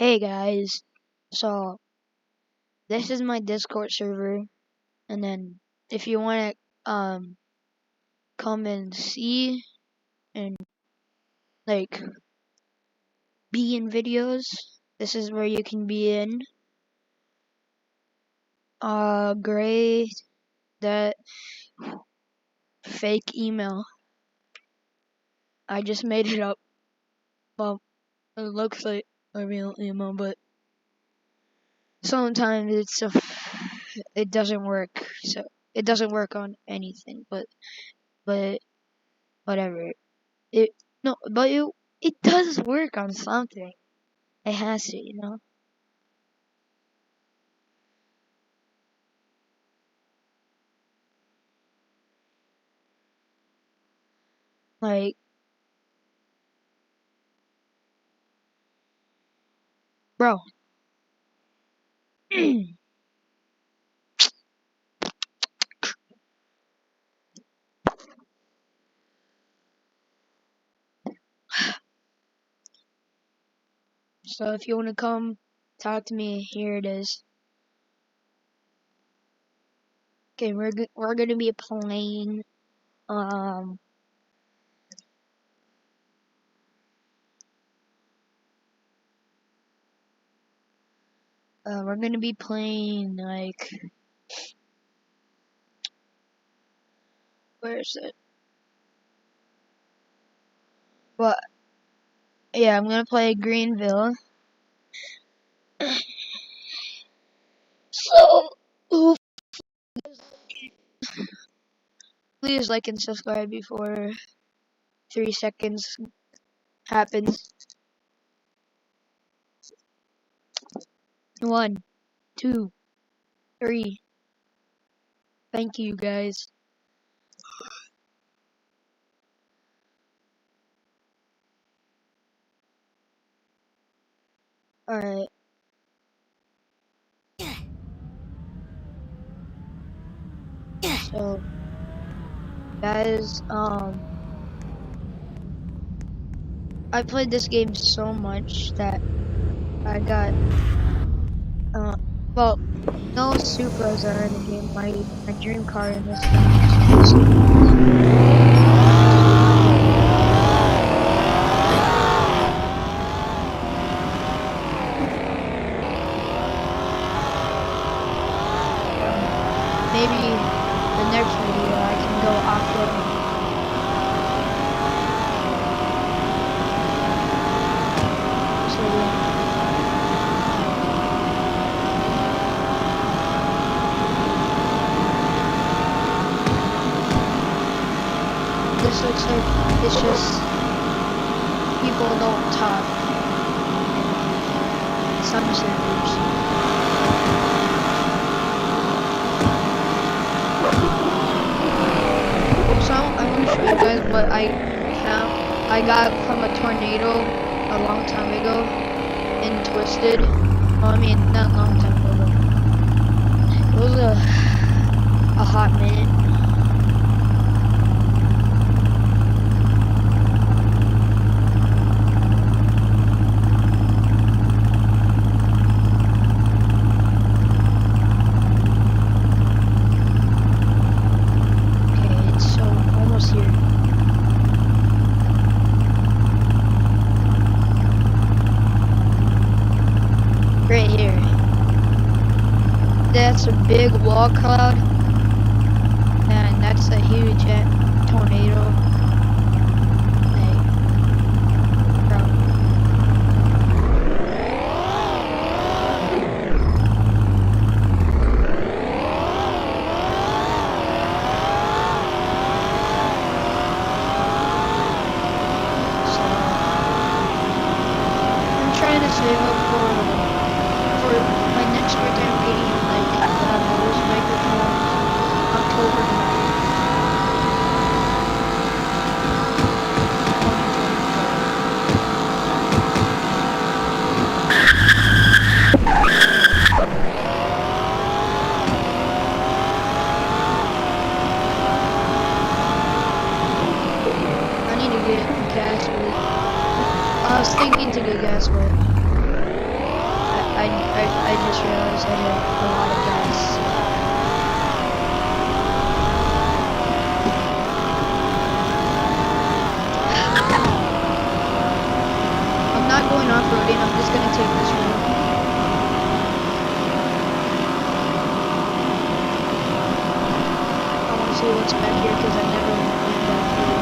Hey guys, so this is my Discord server, and then if you want to come and see and like be in videos, this is where you can be in. Great, that fake email. I just made it up. Well, it looks like a real email, but sometimes it doesn't work. So it doesn't work on anything, but whatever. It no, but it does work on something. It has to. Like, bro. So if you want to come talk to me, here it is. Okay, we're gonna be playing we're gonna be playing like, where is it? But yeah, I'm gonna play Greenville. So please like and subscribe before 3 seconds happens. 1, 2, 3. Thank you guys. Alright. So guys, I played this game so much that I got well, no Supras are in the game. My dream car in this game is maybe the next video I can go off-road. So yeah. This looks like it's just people don't talk in some servers. So I want to show you guys what I got from a tornado a long time ago in Twisted. Well, I mean, not a long time ago, but it was a hot minute. Right here. That's a big wall cloud, and that's a huge tornado. Hey, bro. So, I'm trying to save up for my next birthday. I'm getting like those microphones October 9th. I need to get gas with. I was thinking to get gas with. I just realized I did a lot of gas. I'm not going off-roading, I'm just gonna take this road. I wanna see what's back here because I've never been back here.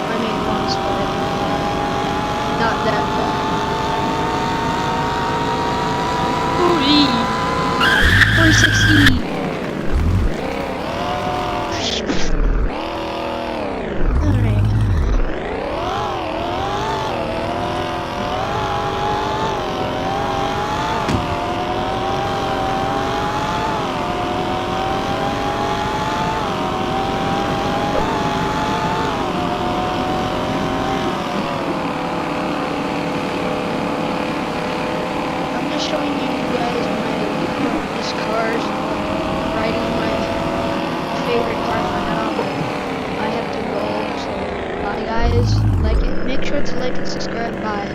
I mean once, but not that far. Holy 460. Alright. I'm just showing you guys my this cars, riding my favorite car for now, but I have to go, so bye guys. Like it, make sure to like and subscribe. Bye.